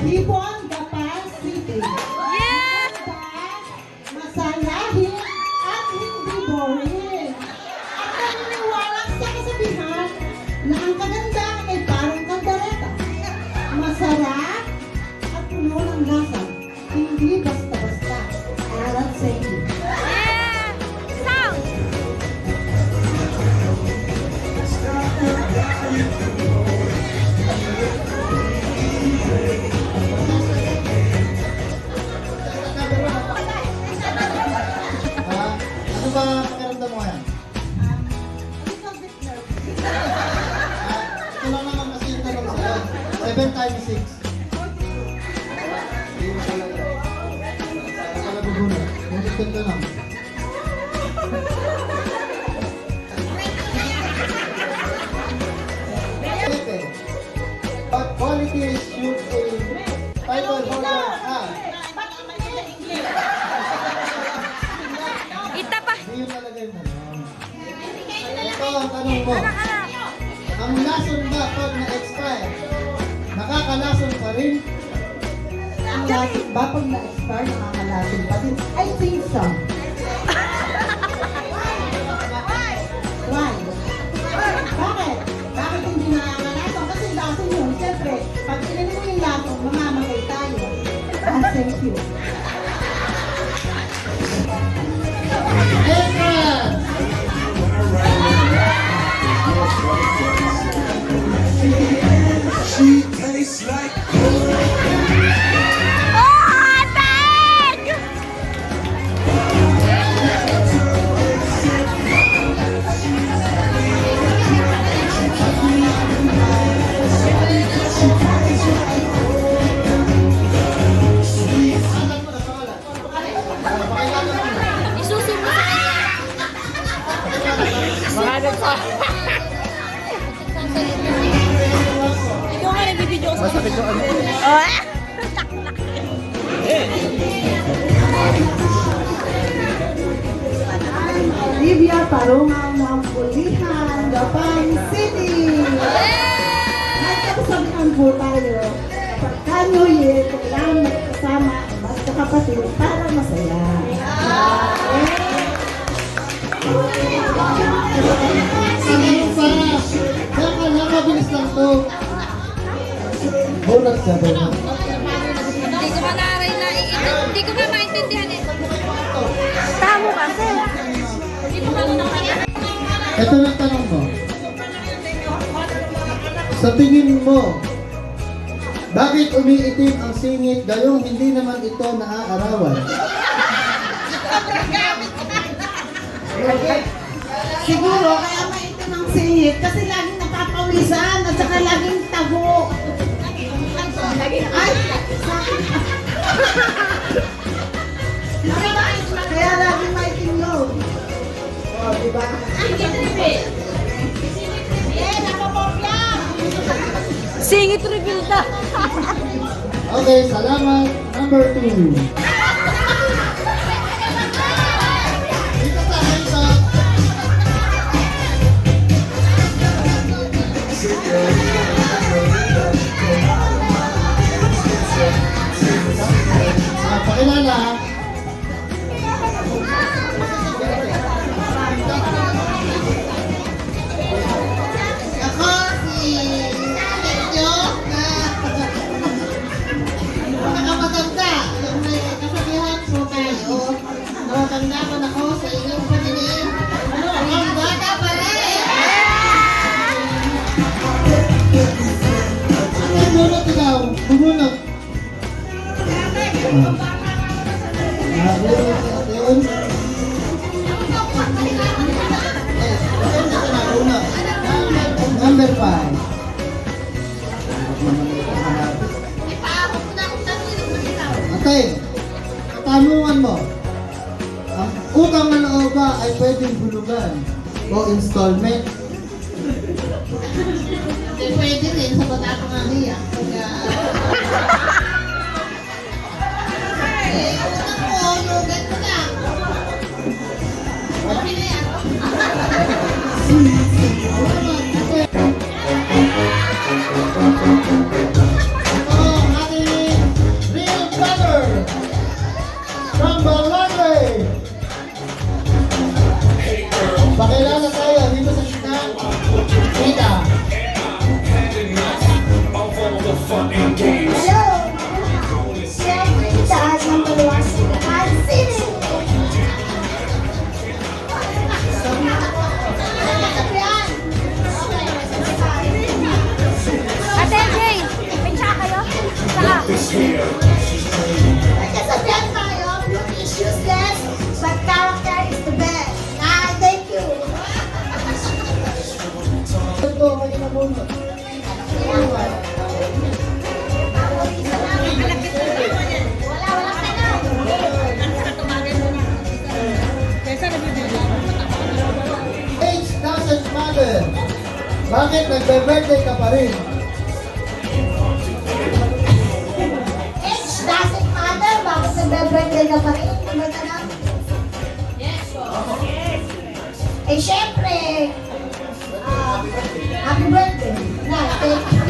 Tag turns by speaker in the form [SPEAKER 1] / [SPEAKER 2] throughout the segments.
[SPEAKER 1] Ibon, Gapan City.
[SPEAKER 2] Yeah!
[SPEAKER 1] Masayahin at hindi boring. At naniniwala sa kasabihan na ang kagandahan ay parang kaldereta. Masarap at puno ng lasa. Hindi basta-basta. Aral sa inyo.
[SPEAKER 2] Yeah! Sound!
[SPEAKER 3] Ano ba pakiramdam mo ngayon?
[SPEAKER 1] Little bit nervous.
[SPEAKER 3] Ito lang naman kasi yung tanong sa'yo. 7 times 6. Hindi mo talaga. Pala bubunod. Ngunit ka lang. But quality is should a title holder have.
[SPEAKER 2] Ita pa!
[SPEAKER 3] Hindi yun talaga yung tanong. Ito ang tanong mo.
[SPEAKER 2] Anak!
[SPEAKER 3] Ang lason ba pag na-expire, nakakalason pa rin?
[SPEAKER 1] Ang lasin ba pag na-expire, nakakalasin pa din? I think so. Why? Bakit? Bakit hindi nakakalasin? Kasi lasin yun. Siyempre, pag ininom mo yung lason, mamamatay tayo. Thank you.
[SPEAKER 3] Entrance!
[SPEAKER 4] She tastes like
[SPEAKER 2] Oh! Tag! Isusi mo sa Ikaw nga nagbibideo ko sa
[SPEAKER 3] Masakit yung ano?
[SPEAKER 2] Oh!
[SPEAKER 1] Olivia Parungang ng Pulihan, Gapan City. May kasabihan po tayo, pagka New Year, kailangan magkasama ang basta kapatid para masaya.
[SPEAKER 3] Ano pa? Saka lang, mabilis lang to. Bonus ka, bonus.
[SPEAKER 2] Hindi ko manaray na hindi ko na maintindihan eh. Tamo kasi. Hindi ko
[SPEAKER 3] Ito na tanong mo. Sa tingin mo, bakit umiitim ang singit gayong hindi naman ito naaarawan?
[SPEAKER 1] Siguro, kaya maitim ang singit kasi laging napapawisan at saka laging tago. Ay! Kaya laging maitim yun. O, diba?
[SPEAKER 2] Singit reveal na.
[SPEAKER 3] Okay, salamat. Number 2. Dito sa ito. Pakilala. Ako si Sergio na nakamatanda. Yung may kasabihan po tayo. Nakatanda ko na ako sa inyong paninig. Ang bata pa rin. Ang bunot ikaw. Bumunot. Yun. Number 5. Okay. Katanungan mo. Ang utang na loob ba ay pwedeng bulugan o installment?
[SPEAKER 1] Pwede rin sa bata ko nga niya. Kaya...
[SPEAKER 3] Oh, ating Pakilala tayo dito sa Sinang. Kita.
[SPEAKER 4] Hello! Siyempre, taas ng paluwas at sini!
[SPEAKER 2] Ate Jay, may tsaka kayo? Tsaka.
[SPEAKER 4] May kasabihan tayo, beauty is useless, but character is the best. Thank you!
[SPEAKER 3] Ito, kayo na muna.
[SPEAKER 4] Wala tanong!
[SPEAKER 3] Age doesn't matter. Bakit nagbe-birthday ka pa rin?
[SPEAKER 4] Age doesn't matter, bakit nagbe-birthday ka pa rin? May tanong? Eh, syempre, happy birthday. Na, thank you.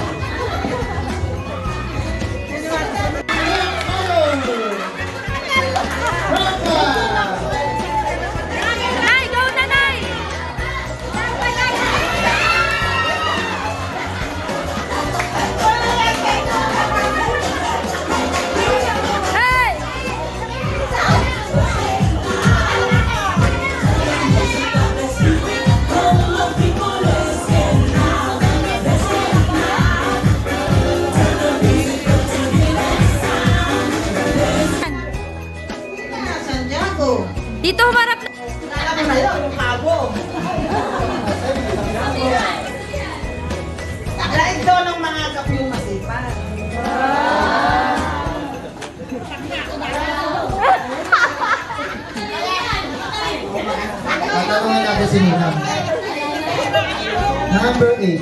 [SPEAKER 2] Nay, go na, Nay! Hey!
[SPEAKER 3] Santiago.
[SPEAKER 2] Dito humarap na.
[SPEAKER 3] Kilala mo na yun, yung kabo. Dahil doon ang mga kapyong masipan. Tatanungin natin si Nina. Number 8.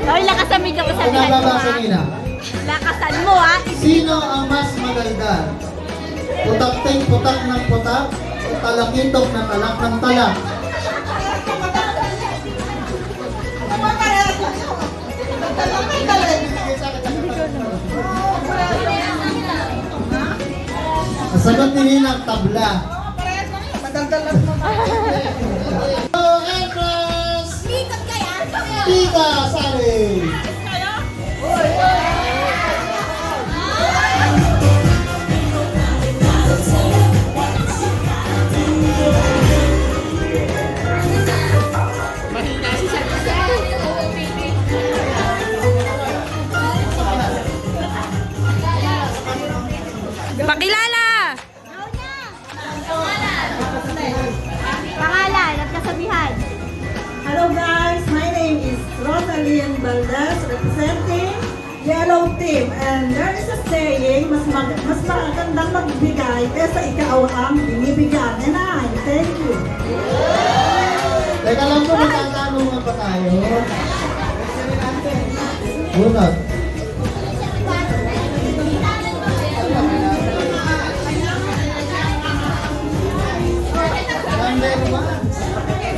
[SPEAKER 2] Ay, lakasan mo yung kasabihan mo,
[SPEAKER 3] Pinababa si
[SPEAKER 2] ha?
[SPEAKER 3] Nina.
[SPEAKER 2] Lakasan mo, ha?
[SPEAKER 3] Sino ang mas maganda? Putak-ting putak ng putak o talakitok na talak ng talak? Ang sagot ni Nina, tabla. Oh, Empress!
[SPEAKER 4] Ikot kaya?
[SPEAKER 3] Tika, sari!
[SPEAKER 2] Pakilala! Pangalan at kasabihan.
[SPEAKER 5] Hello guys, my name is Rosalyn Valdez representing Yellow Team, and there is a saying, mas magandang magbigay kaysa ikaw ang binibigyan. And thank you.
[SPEAKER 3] Teka lang po, magtatanungan pa tayo. Bunot.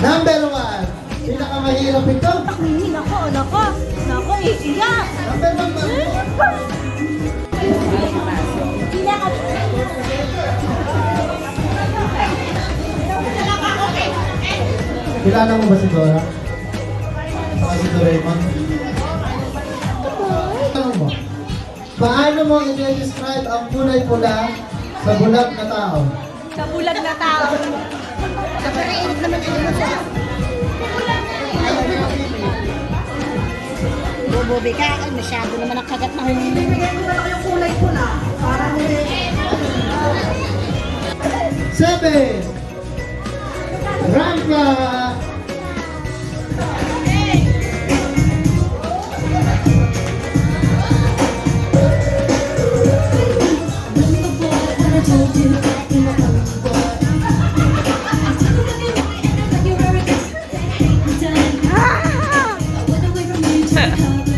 [SPEAKER 3] Number 1. Pinakamahirap ito.
[SPEAKER 2] Nako, iiyak.
[SPEAKER 3] Number 1 ba? Kilala mo ba si Dora? Saka si Doraemon? Tanong mo, paano mo i-describe ang kulay pula sa bulag na tao?
[SPEAKER 2] Sa bulag na tao.
[SPEAKER 4] Napakainit naman ang imo sa... Bububi ka, ay masyado naman ang kagat ng
[SPEAKER 5] Bibigyan ko na lang yung kulay pula para hindi...
[SPEAKER 3] 7. Ranka!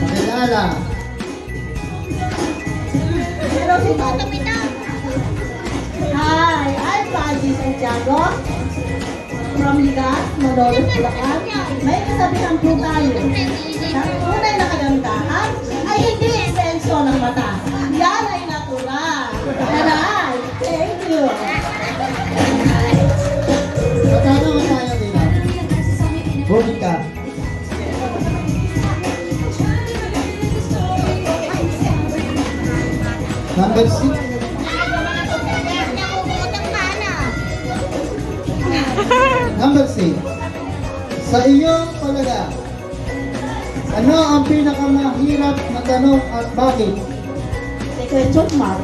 [SPEAKER 3] Pakilala.
[SPEAKER 4] Hello, si Tata Pita.
[SPEAKER 5] Hi, I'm Paji Santiago from Ligas, Malolos, Bulacan. May kasabihan po tayo. Ang tunay na kagandahan ay hindi extension ng mata. Yan ay natural. And thank you.
[SPEAKER 6] Balik ka. Number 6. Number 6. Sa iyong palagay, ano ang pinakamahirap na tanong at bakit?
[SPEAKER 5] Question mark.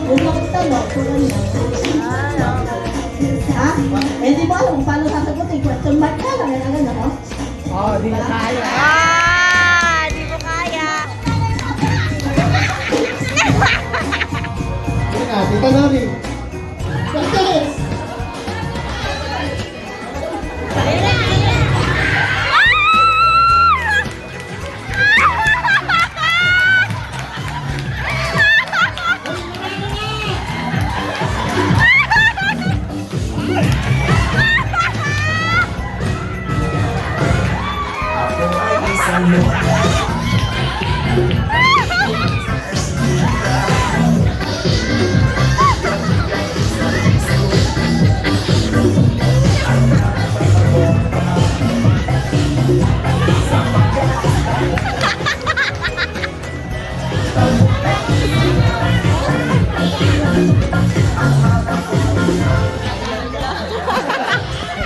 [SPEAKER 5] Kung magtanong, kung ano. Ha? Eh, di ba alam kung paano sasagutin? Question mark ka lang. Ano, no?
[SPEAKER 2] Di mo kaya.
[SPEAKER 6] Sige na, Tita Lori.
[SPEAKER 3] Yes.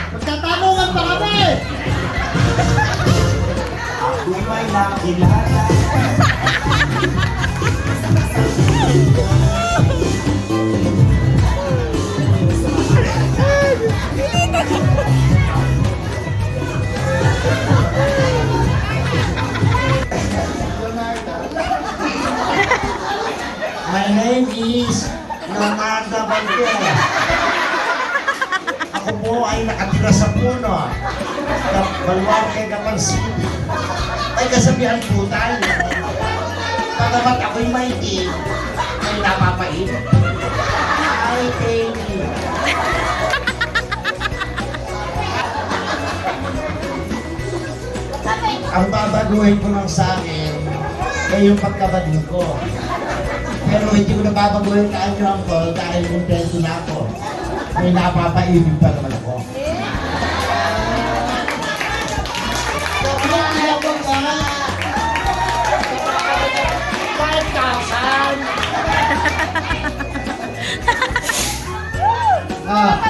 [SPEAKER 3] Magtatanungan pa kami!
[SPEAKER 6] Kung may nakilala.
[SPEAKER 7] My name is Leonardo Valdez. Ako po ay nakatira sa puno. Balwarte Gapan City. May kasabihan po tayo. Pagamat ako'y may di, ay napapait. Ay, thank you. Ang babaguhin ko lang sa akin ay yung pagkabading ko. Pero hindi ko nababaguhin ka nyo ang call dahil kontento na ako. May napapaibig pa naman ako.
[SPEAKER 6] Ah,